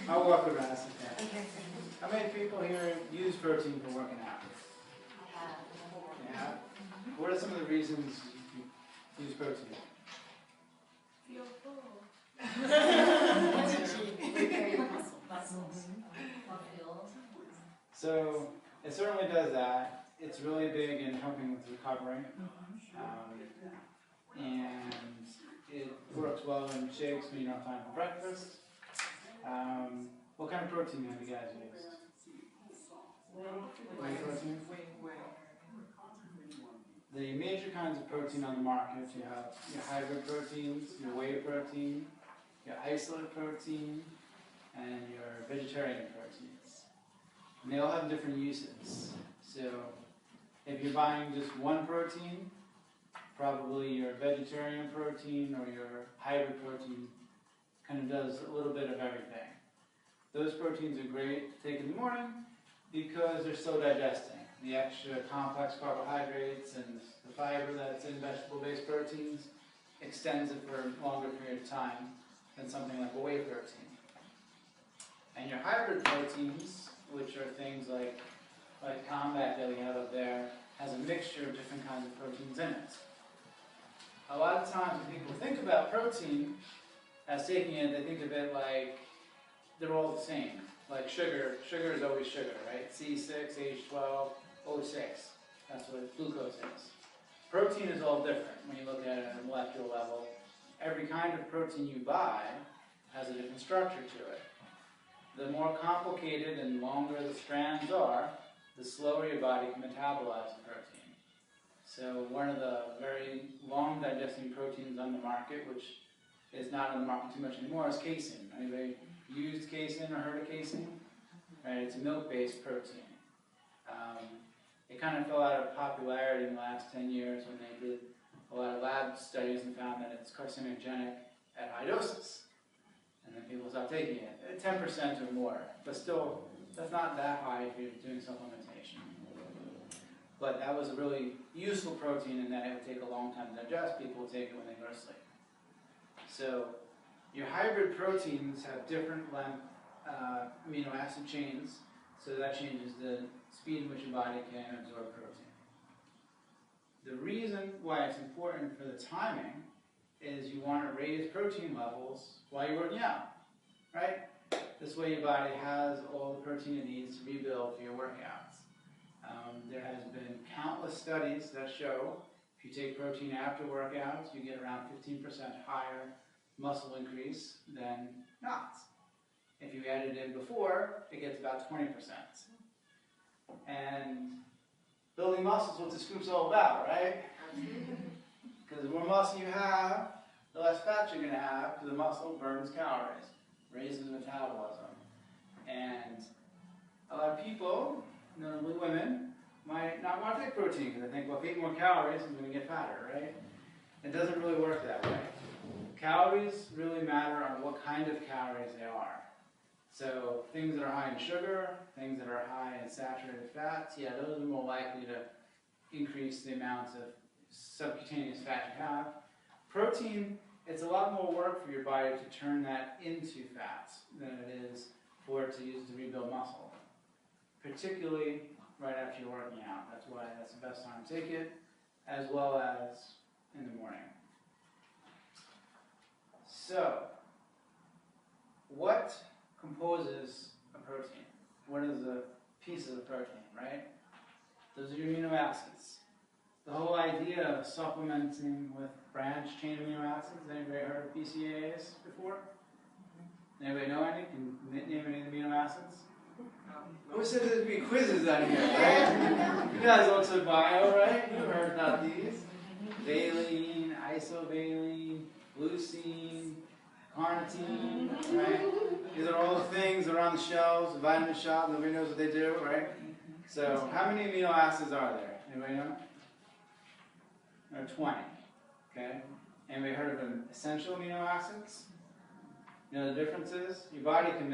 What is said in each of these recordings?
I'll walk around. Okay. How many people here use protein for working out? Yeah. What are some of the reasons you use protein? Feel full. So it certainly does that. It's really big in helping with recovery. And it works well in shakes when you don't have time for breakfast. What kind of protein have you guys used? Whey protein? The major kinds of protein on the market, you have your hybrid proteins, your whey protein, your isolate protein, and your vegetarian proteins. And they all have different uses. So if you're buying just one protein, probably your vegetarian protein or your hybrid protein kind of does a little bit of everything. Those proteins are great to take in the morning because they're still digesting. The extra complex carbohydrates and the fiber that's in vegetable-based proteins extends it for a longer period of time than something like a whey protein. And your hybrid proteins, which are things like Combat that we have up there, has a mixture of different kinds of proteins in it. A lot of times when people think about protein as taking it, they think of it like they're all the same. Like sugar is always sugar, right? C6H12O6, that's what glucose is. Protein is all different when you look at it at a molecular level. Every kind of protein you buy has a different structure to it. The more complicated and longer the strands are, the slower your body can metabolize the protein. So one of the very long digesting proteins on the market, which is not on the market too much anymore, is casein. Anybody used casein or heard of casein? Right, it's a milk-based protein. It kind of fell out of popularity in the last 10 years when they did a lot of lab studies and found that it's carcinogenic at high doses. And then people stopped taking it. 10% or more, but still, that's not that high if you're doing supplementation. But that was a really useful protein in that it would take a long time to digest. People would take it when they go to sleep. So your hybrid proteins have different length amino acid chains, so that changes the speed in which your body can absorb protein. The reason why it's important for the timing is you want to raise protein levels while you're working out, right? This way your body has all the protein it needs to rebuild for your workouts. There has been countless studies that show if you take protein after workouts, you get around 15% higher muscle increase than not. If you add it in before, it gets about 20%. And building muscle is what this group's all about, right? Because the more muscle you have, the less fat you're going to have, because the muscle burns calories, raises metabolism. And a lot of people, notably women, might not want to take protein because they think, well, if I eat more calories, I'm going to get fatter, right? It doesn't really work that way. Calories really matter on what kind of calories they are. So things that are high in sugar, things that are high in saturated fats, yeah, those are more likely to increase the amounts of subcutaneous fat you have. Protein, it's a lot more work for your body to turn that into fats than it is for it to use to rebuild muscle, particularly right after you're working out. That's why that's the best time to take it, as well as in the morning. So, what composes a protein? What is the pieces of protein, right? Those are your amino acids. The whole idea of supplementing with branched chain amino acids, anybody heard of BCAAs before? Anybody know any? Can name any of the amino acids? Who said there'd be quizzes on here, right? You guys all took bio, right? You heard about these. Valine, isovaline, leucine, carnitine, right? These are all the things that are on the shelves, the vitamin shop, nobody knows what they do, right? So, how many amino acids are there? Anybody know? There are 20, okay? Anybody heard of them essential amino acids? You know the differences? Your body can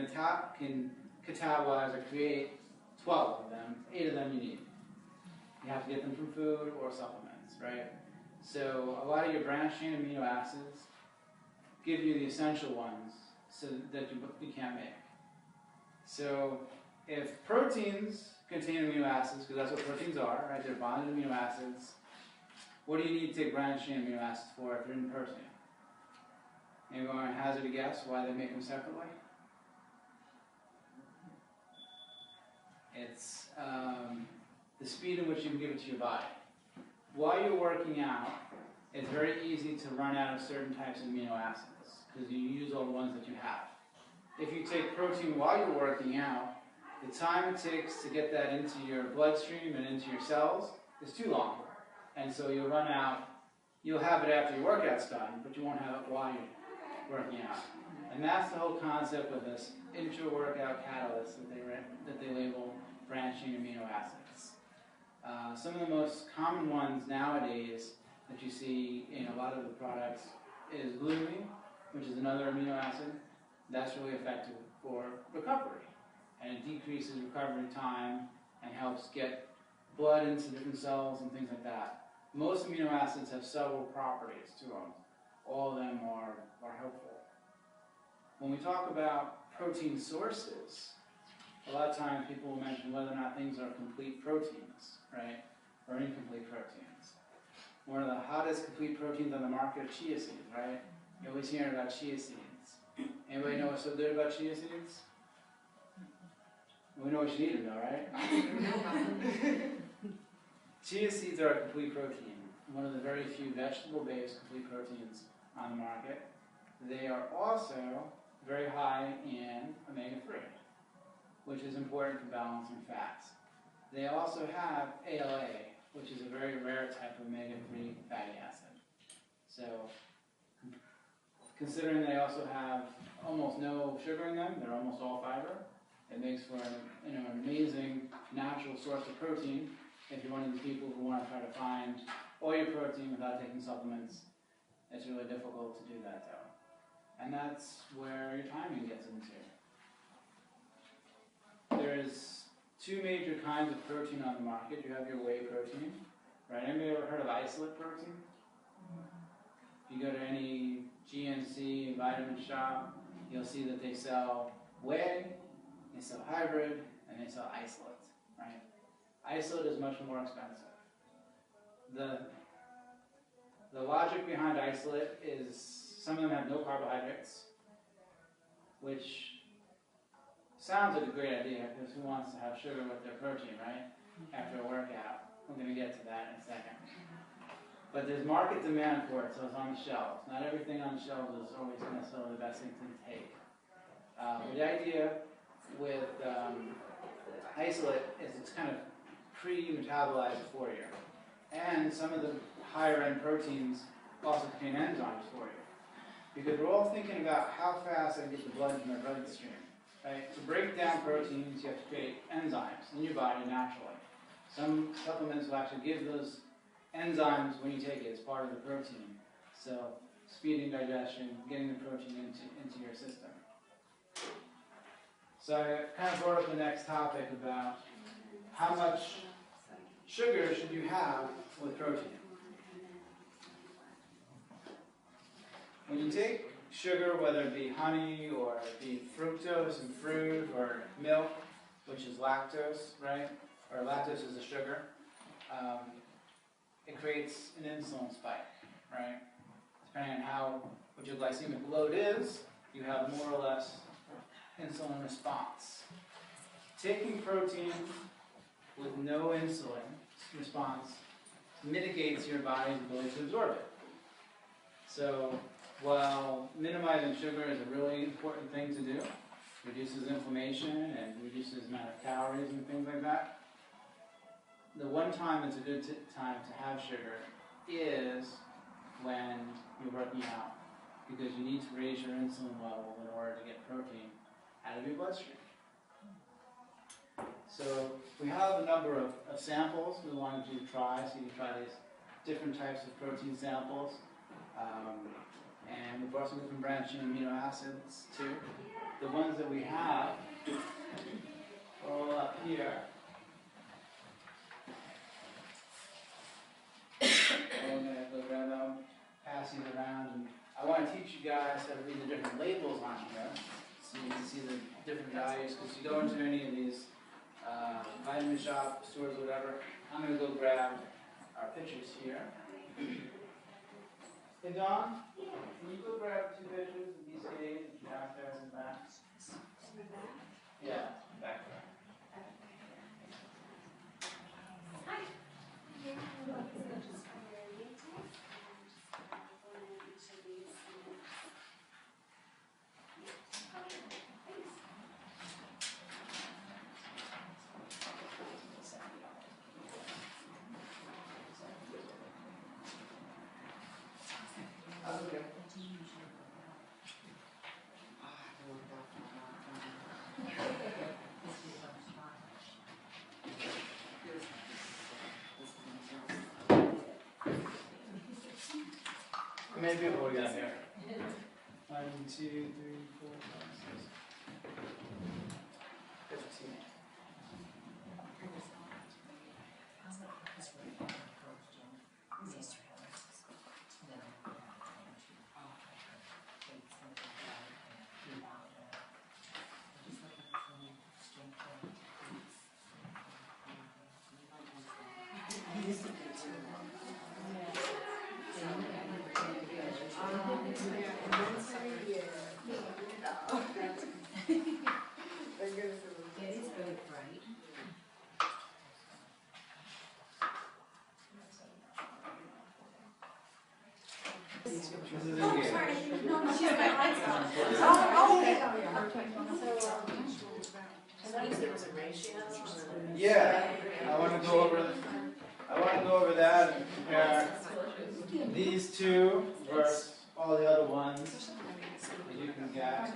catabolize or create 12 of them. 8 of them you need. You have to get them from food or supplements, right? So a lot of your branched chain amino acids give you the essential ones so that you can't make. So if proteins contain amino acids, because that's what proteins are, right? They're bonded amino acids. What do you need to take branched chain amino acids for if they're in protein? Anyone hazard a guess why they make them separately? It's the speed in which you can give it to your body. While you're working out, it's very easy to run out of certain types of amino acids because you use all the ones that you have. If you take protein while you're working out, the time it takes to get that into your bloodstream and into your cells is too long. And so you'll run out, you'll have it after your workout's done, but you won't have it while you're working out. And that's the whole concept of this intra-workout catalyst that they label branching amino acids. Some of the most common ones nowadays that you see in a lot of the products is glutamine, which is another amino acid. That's really effective for recovery. And it decreases recovery time and helps get blood into different cells and things like that. Most amino acids have several properties to them. All of them are helpful. When we talk about protein sources, a lot of times people will mention whether or not things are complete proteins, right? Or incomplete proteins. One of the hottest complete proteins on the market are chia seeds, right? You always hear about chia seeds. Anybody know what's so good about chia seeds? We know what you eat them though, right? Chia seeds are a complete protein, one of the very few vegetable-based complete proteins on the market. They are also very high in omega-3, which is important for balancing fats. They also have ALA, which is a very rare type of omega-3 fatty acid. So, considering they also have almost no sugar in them, they're almost all fiber, it makes for an amazing natural source of protein if you're one of these people who want to try to find all your protein without taking supplements. It's really difficult to do that though. And that's where your timing gets into. There's two major kinds of protein on the market. You have your whey protein, right? Anybody ever heard of isolate protein? If you go to any GNC vitamin shop, you'll see that they sell whey, they sell hybrid, and they sell isolate, right? Isolate is much more expensive. The logic behind isolate is some of them have no carbohydrates, which sounds like a great idea because who wants to have sugar with their protein, right? After a workout. We're going to get to that in a second. But there's market demand for it, so it's on the shelves. Not everything on the shelves is always necessarily the best thing to take. The idea with isolate is it's kind of pre-metabolized for you. And some of the higher end proteins also contain enzymes for you. Because we're all thinking about how fast I can get the blood into my bloodstream. Right? To break down proteins, you have to create enzymes in your body naturally. Some supplements will actually give those enzymes when you take it as part of the protein. So speeding digestion, getting the protein into your system. So I kind of brought up the next topic about how much sugar should you have with protein. When you take sugar, whether it be honey or it be fructose in fruit or milk, which is lactose, right? Or lactose is a sugar. It creates an insulin spike, right? Depending on what your glycemic load is, you have more or less insulin response. Taking protein with no insulin response mitigates your body's ability to absorb it. So while minimizing sugar is a really important thing to do, reduces inflammation and reduces the amount of calories and things like that, the one time that's a good time to have sugar is when you're working out, because you need to raise your insulin level in order to get protein out of your bloodstream. So we have a number of samples we wanted you to try, so you can try these different types of protein samples. And we brought some different branching amino acids too. The ones that we have are all up here. I'm going to go grab them, pass these around, and I want to teach you guys how to read the different labels on here. So you can see the different values, because you go into any of these vitamin shop, stores, whatever. I'm going to go grab our pictures here. Hey Dawn, can you go grab 2 pictures of BCAAs downstairs and back? Yeah, back there. That's okay. How many people we got here? 1, 2, 3, 4, 5, 6, 15. This is engaged. Yeah, I want to go over that and compare these two versus all the other ones that you can get.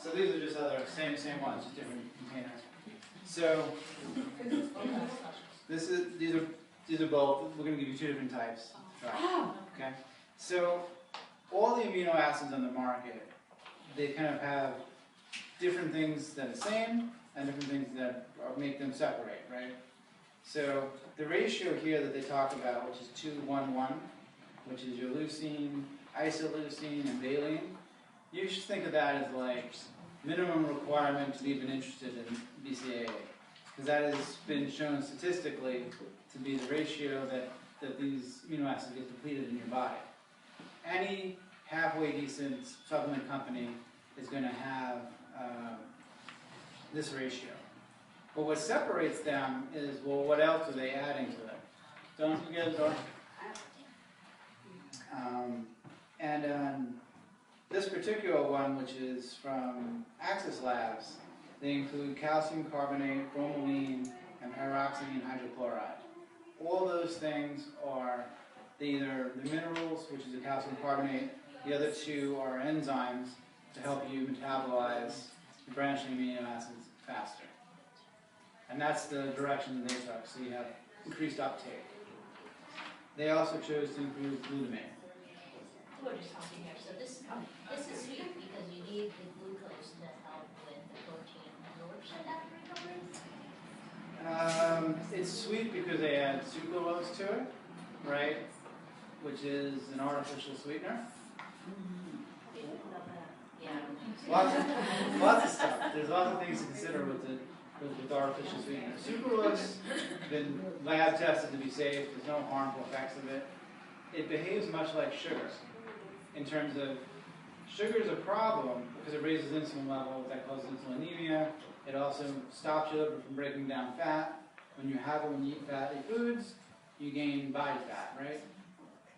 So these are just other same ones, just different containers. So these are both. We're going to give you 2 different types. Okay. So all the amino acids on the market, they kind of have different things that are the same and different things that make them separate, right? So the ratio here that they talk about, which is 2:1:1, which is your leucine, isoleucine, and valine, you should think of that as like minimum requirement to be even interested in BCAA, because that has been shown statistically to be the ratio that these amino acids get depleted in your body. Any halfway decent supplement company is going to have this ratio. But what separates them is, well, what else are they adding to them? Don't forget, this particular one, which is from Axis Labs, they include calcium carbonate, bromelain, and pyroxamine hydrochloride. All those things are either the minerals, which is the calcium carbonate, the other 2 are enzymes to help you metabolize the branching amino acids faster. And that's the direction that they took, so you have increased uptake. They also chose to include glutamate. We're just talking here. So this is sweet because you need the glucose to help with the protein absorption after recovery? It's sweet because they add sucralose to it, right? Which is an artificial sweetener. Yeah. Lots of stuff. There's lots of things to consider with artificial sweetener. Sucralose has been lab tested to be safe. There's no harmful effects of it. It behaves much like sugar in terms of sugar is a problem because it raises insulin levels that causes insulinemia. It also stops your liver from breaking down fat. When you eat fatty foods, you gain body fat, right?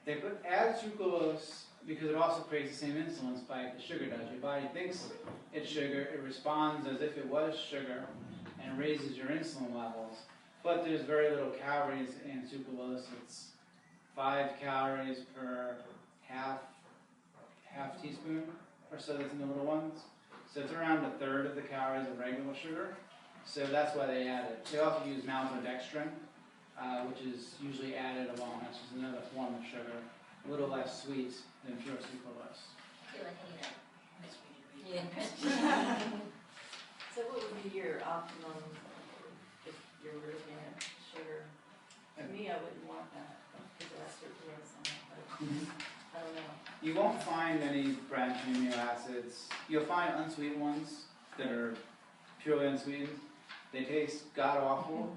They add sucralose because it also creates the same insulin spike that sugar does. Your body thinks it's sugar, it responds as if it was sugar, and raises your insulin levels. But there's very little calories in sucralose. It's 5 calories per half teaspoon or so that's in the little ones. So it's around 1/3 of the calories of regular sugar. So that's why they add it. They also use maltodextrin, which is usually added along. That's just another form of sugar, a little less sweet than pure sucralose. I feel like I need a So what would be your optimum if you're looking at sugar? To me, I wouldn't want that because it has sucralose in it, but I don't know. You won't find many branching amino acids. You'll find unsweetened ones that are purely unsweetened. They taste god-awful,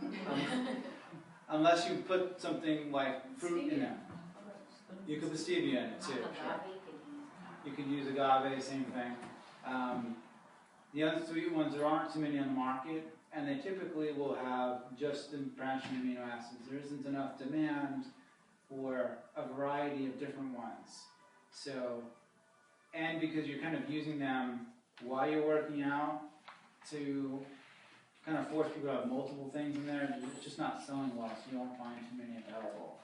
unless you put something like fruit in them. You could put stevia in it too, sure. You could use agave, same thing. The unsweetened ones, there aren't too many on the market, and they typically will have just the branching amino acids. There isn't enough demand for a variety of different ones. So, and because you're kind of using them while you're working out to kind of force people to have multiple things in there, it's just not selling well, so you won't find too many available.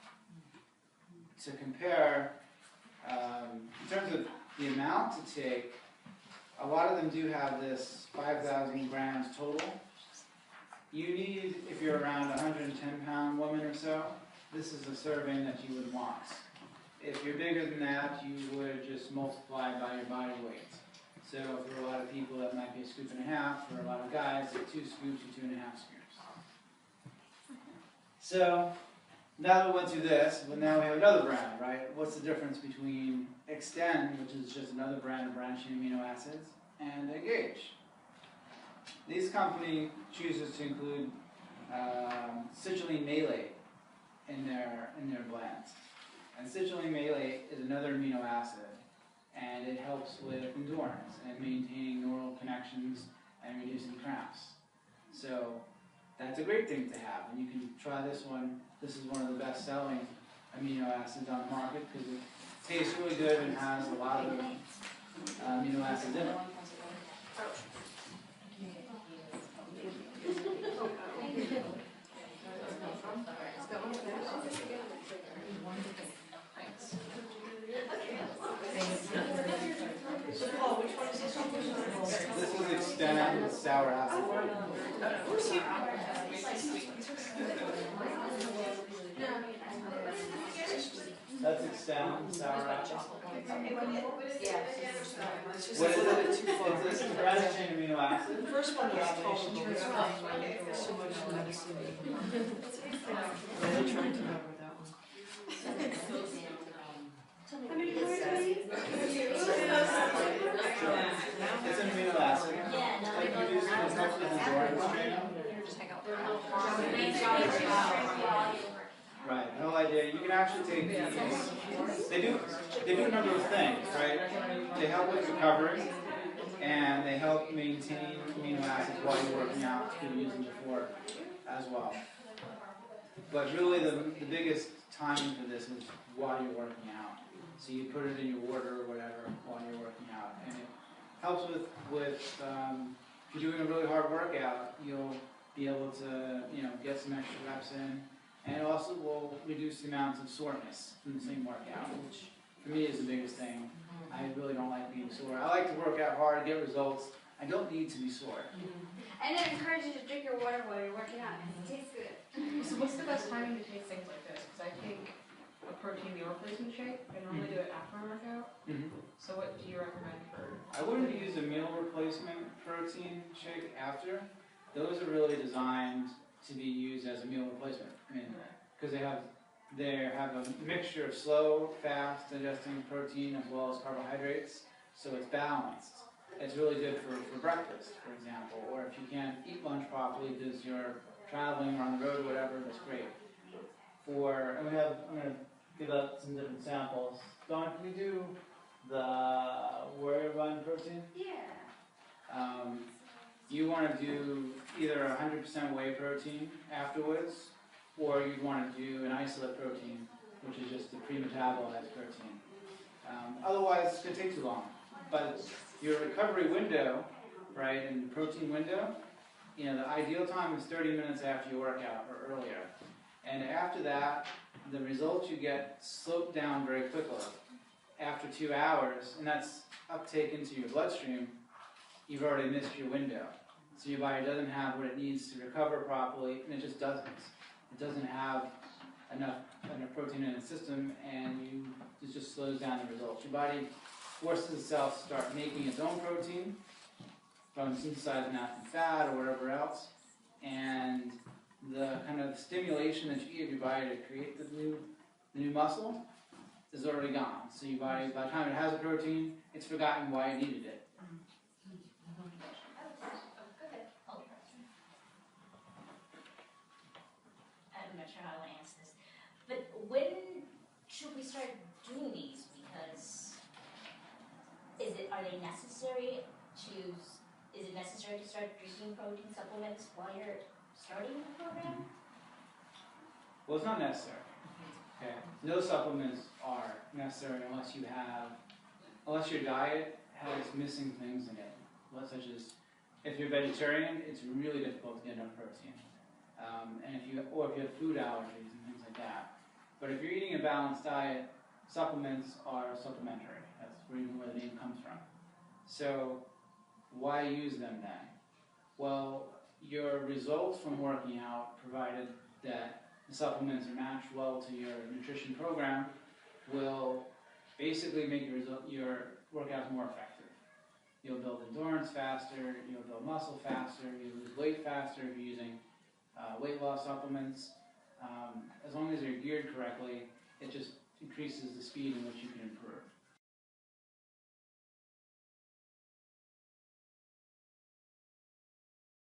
To compare, in terms of the amount to take, a lot of them do have this 5,000 grams total. You need, if you're around a 110-pound woman or so, this is a serving that you would want. If you're bigger than that, you would just multiply by your body weight. So for a lot of people, that might be a scoop and a half. For a lot of guys, it's 2 scoops or 2.5 scoops. So now that we went through this, well, now we have another brand, right? What's the difference between Extend, which is just another brand of branching amino acids, and Engage? This company chooses to include citrulline malate in their blends. And citrulline malate is another amino acid, and it helps with endurance and maintaining neural connections and reducing cramps. So that's a great thing to have, and you can try this one. This is one of the best-selling amino acids on the market because it tastes really good and has a lot of amino acids in it. This is Extend sour apple. That's Extend sour apple. What is it? It's a branching amino acid. The first one was told so much medicine. I'm trying to remember that one. How many calories? It's an amino acid. It produces as much as endurance training. Right, the whole idea, you can actually take these, they do a number of things, right? They help with recovery, and they help maintain amino acids while you're working out, as we used them before as well. But really the biggest timing for this is while you're working out. So you put it in your water or whatever while you're working out. And it helps with if you're doing a really hard workout, you'll be able to, get some extra reps in. And it also will reduce the amount of soreness from the same workout, which for me is the biggest thing. I really don't like being sore. I like to work out hard, get results. I don't need to be sore. And it encourages you to drink your water while you're working out, and it tastes good. So what's the best timing to take things like this? Because I take a protein meal replacement shake. I normally do it after my workout. So what do you recommend for? I wouldn't use a meal replacement protein shake after. Those are really designed to be used as a meal replacement. I mean, because they have a mixture of slow, fast digesting protein as well as carbohydrates, so it's balanced. It's really good for breakfast, for example, or if you can't eat lunch properly because you're traveling or on the road or whatever, that's great. I'm going to give out some different samples. Dawn, can we do the Warrior Run protein? Yeah. You want to do either 100% whey protein afterwards, or you'd want to do an isolate protein, which is just the pre-metabolized protein. Otherwise, it's going to take too long. But your recovery window, right, and the protein window, the ideal time is 30 minutes after your workout or earlier. And after that, the results you get slope down very quickly. After 2 hours, and that's uptake into your bloodstream, you've already missed your window. So your body doesn't have what it needs to recover properly, and it just doesn't. It doesn't have enough protein in the system, and it just slows down the results. Your body forces itself to start making its own protein from synthesizing that from fat or whatever else, and the kind of stimulation that you give your body to create the new muscle is already gone. So your body, by the time it has a protein, it's forgotten why it needed it. I'm not sure how I want to answer this, but when should we start doing these? Because are they necessary is it necessary to start drinking protein supplements while you're starting the program? Well, it's not necessary. Okay. No supplements are necessary unless your diet has missing things in it. Such as, if you're vegetarian, it's really difficult to get enough protein. And if you have food allergies and things like that. But if you're eating a balanced diet, supplements are supplementary. That's where the name comes from. So why use them then? Well, your results from working out, provided that the supplements are matched well to your nutrition program, will basically make your workouts more effective. You'll build endurance faster, you'll build muscle faster, you'll lose weight faster if you're using weight loss supplements. As long as they're geared correctly, it just increases the speed in which you can improve.